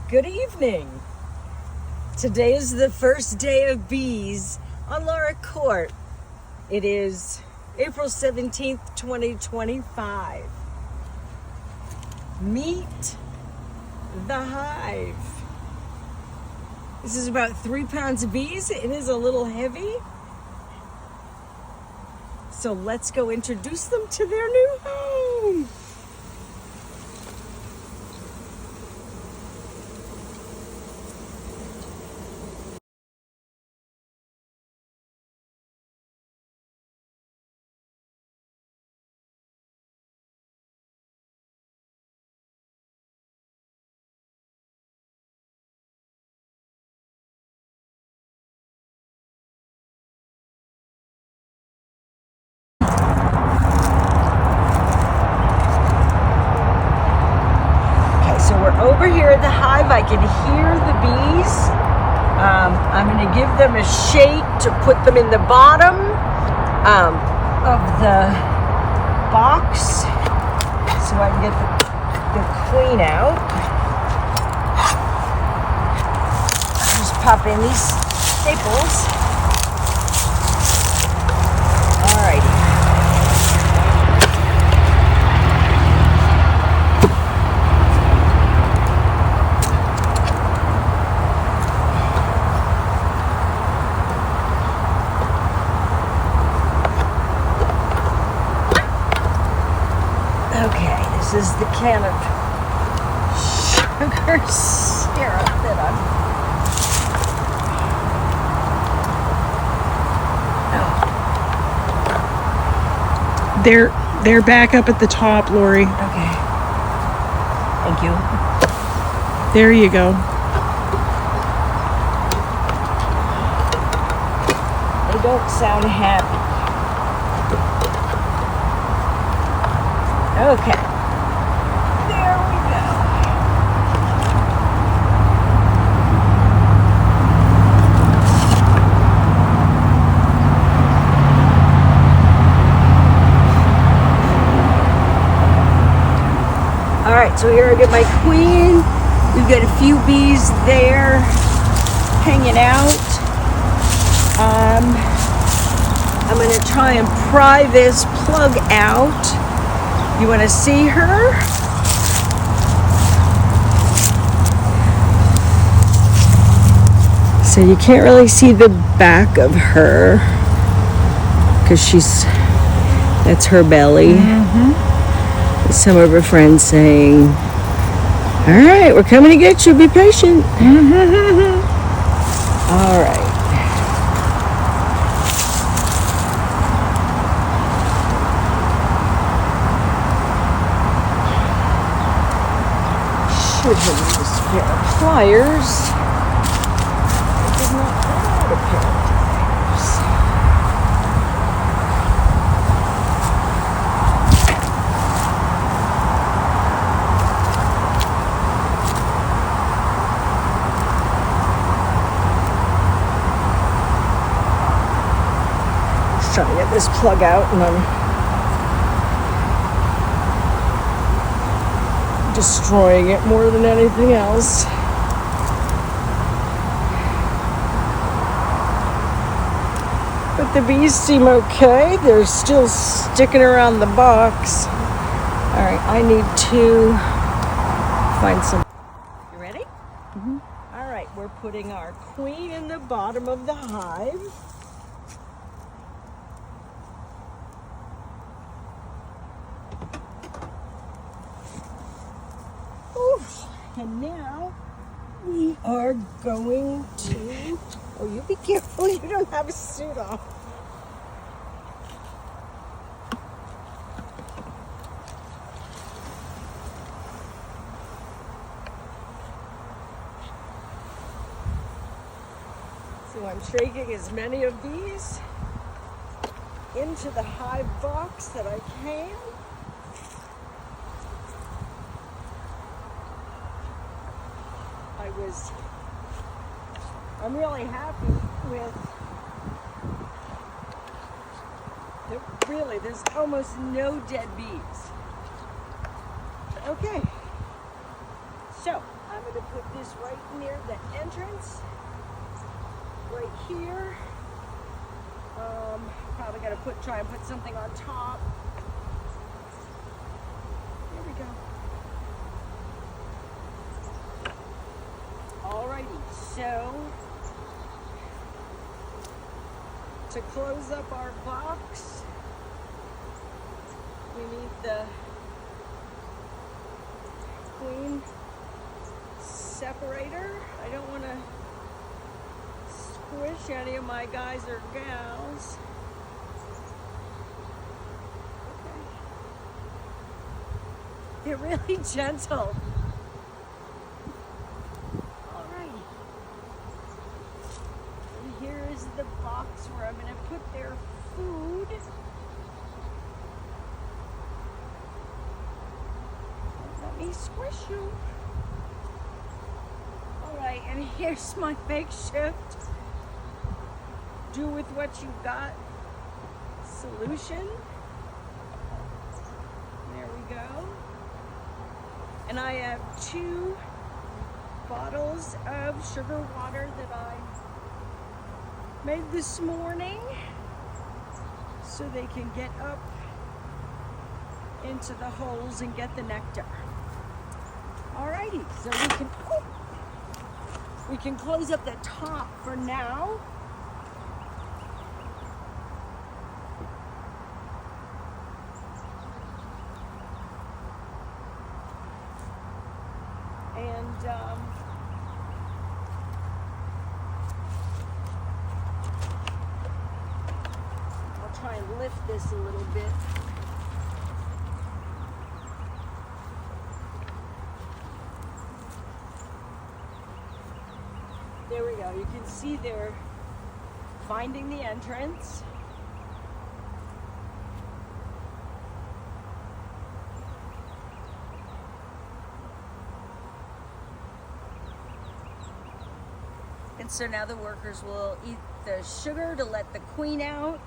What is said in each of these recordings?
Good evening. Today is the first day of bees on Lorry Court. It is April 17th, 2025. Meet the hive. This is about 3 pounds of bees. It is a little heavy. So let's go introduce them to their new home. So we're over here at the hive. I can hear the bees. I'm going to give them a shake to put them in the bottom of the box so I can get the queen out. I'll just pop in these staples. Alrighty. Okay, this is the can of sugar syrup that They're back up at the top, Lori. Okay. Thank you. There you go. They don't sound happy. Okay. There we go. All right, so here I get my queen. We've got a few bees there hanging out. I'm going to try and pry this plug out. You want to see her? So you can't really see the back of her because that's her belly. Mm-hmm. Some of her friends saying, all right, we're coming to get you, be patient. Mm-hmm. All right. Should have used a pair of pliers. I did not pull out a pair of pliers. Just trying to get this plug out and I'm destroying it more than anything else. But the bees seem okay. They're still sticking around the box. All right, I need to find some. You ready? Mm-hmm. All right, we're putting our queen in the bottom of the hive. And now we are going to, oh, you be careful, you don't have a suit on. So I'm shaking as many of these into the hive box that I can. I'm really happy with, there's almost no dead bees. Okay, so I'm going to put this right near the entrance, right here. Probably got to try and put something on top. There we go. Alrighty, so to close up our box, we need the queen separator. I don't want to squish any of my guys or gals. Okay. They're really gentle. Alrighty. And here is the box where I'm going to put their food. Let me squish you. Alright, and here's my makeshift do with what you got solution. There we go. And I have 2 bottles of sugar water that I made this morning so they can get up into the holes and get the nectar. Alrighty, so we can close up the top for now. And I'll try and lift this a little bit. There we go. You can see they're finding the entrance. And so now the workers will eat the sugar to let the queen out.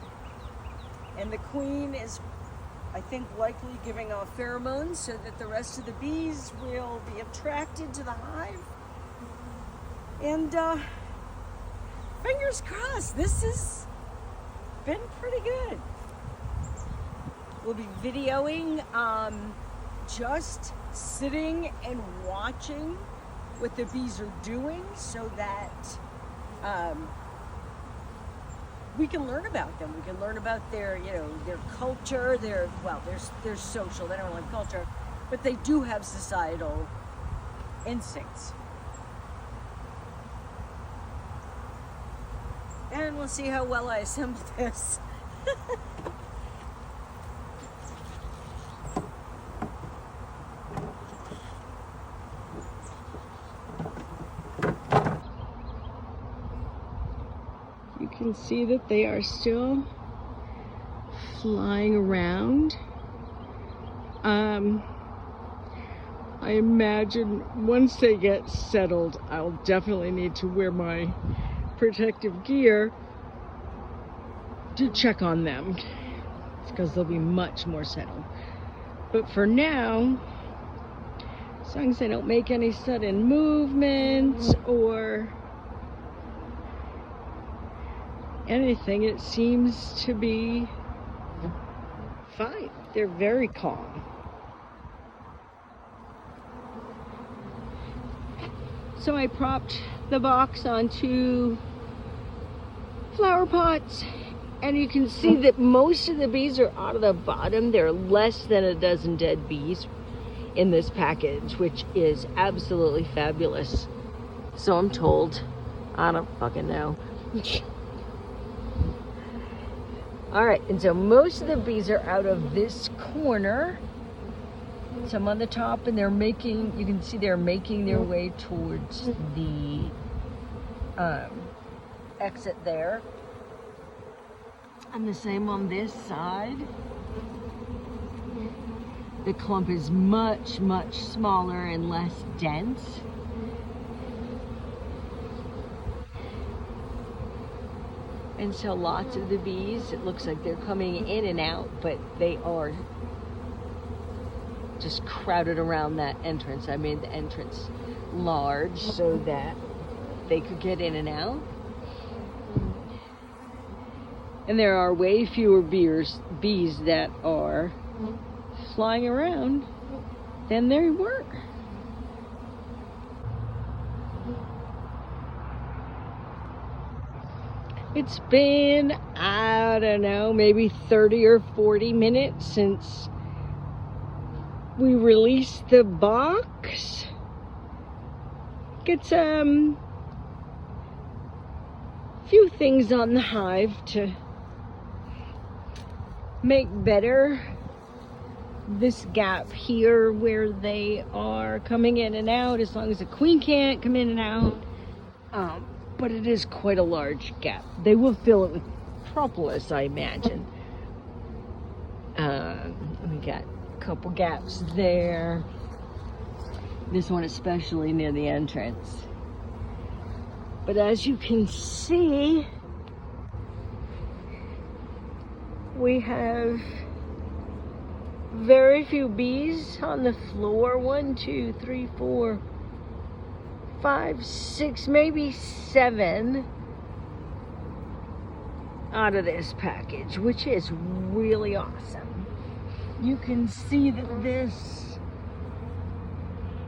And the queen is, I think, likely giving off pheromones so that the rest of the bees will be attracted to the hive. And fingers crossed, this has been pretty good. We'll be videoing just sitting and watching what the bees are doing so that we can learn about them. We can learn about their, their culture, their social, they don't really have culture, but they do have societal instincts. And we'll see how well I assemble this. You can see that they are still flying around. I imagine once they get settled, I'll definitely need to wear my protective gear to check on them because they'll be much more settled. But for now, as long as I don't make any sudden movements or anything, it seems to be fine. They're very calm. So I propped the box onto flower pots, and you can see that most of the bees are out of the bottom. There are less than a dozen dead bees in this package, which is absolutely fabulous. So I'm told. I don't fucking know. All right, and so most of the bees are out of this corner. Some on the top, and you can see they're making their way towards the exit there. And the same on this side. The clump is much, much smaller and less dense. And so lots of the bees, it looks like they're coming in and out, but they are just crowded around that entrance. I made the entrance large so that they could get in and out. And there are way fewer bees that are flying around than there were. It's been, I don't know, maybe 30 or 40 minutes since we released the box. Get some few things on the hive to make better. This gap here where they are coming in and out, as long as the queen can't come in and out. But it is quite a large gap. They will fill it with propolis, I imagine. We got a couple gaps there. This one especially near the entrance. But as you can see, we have very few bees on the floor. 1, 2, 3, 4, 5, 6, maybe 7 out of this package, which is really awesome. You can see that this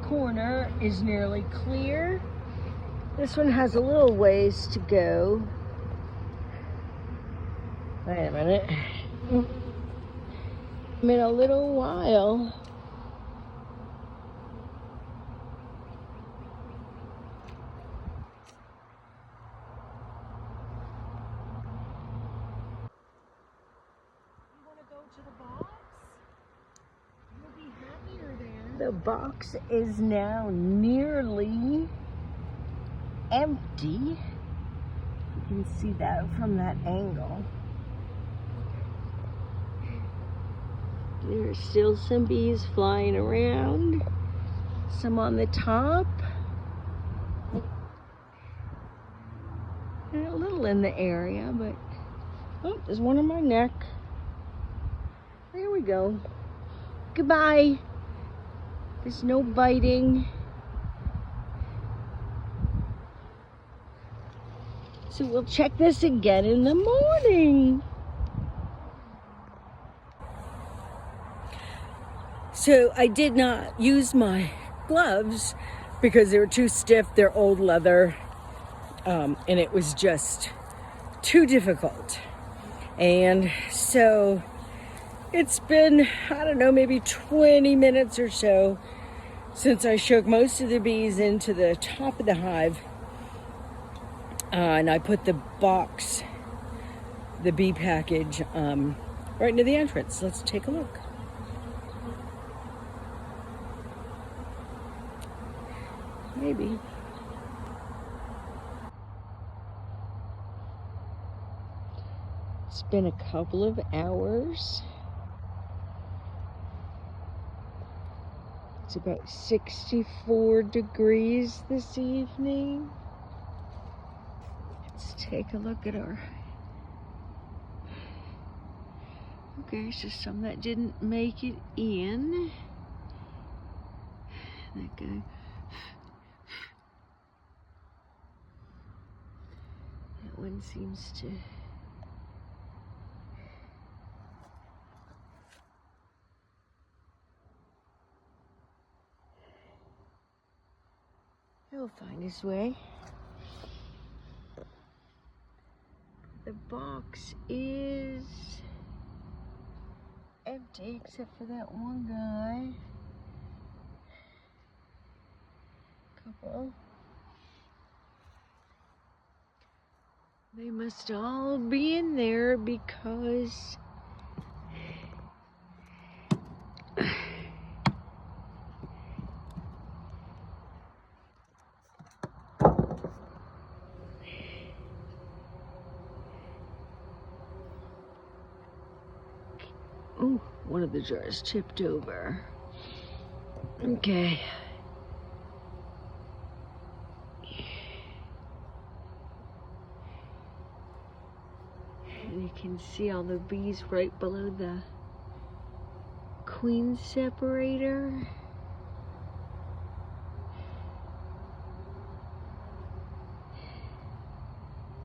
corner is nearly clear. This one has a little ways to go. Wait a minute. In a little while. You want to go to the box? You'll be happier there. The box is now nearly empty. You can see that from that angle. There's still some bees flying around, some on the top, and a little in the area, but oh, there's one on my neck. There we go. Goodbye. There's no biting. So we'll check this again in the morning. So I did not use my gloves because they were too stiff. They're old leather, and it was just too difficult. And so it's been, I don't know, maybe 20 minutes or so since I shook most of the bees into the top of the hive. And I put the box, the bee package, right near the entrance. Let's take a look. Maybe. It's been a couple of hours. It's about 64 degrees this evening. Let's take a look at our... Okay, so some that didn't make it in. That guy. That one seems to... He'll find his way. The box is empty except for that one guy. Couple. They must all be in there because ooh, one of the jars tipped over. Okay. And you can see all the bees right below the queen separator.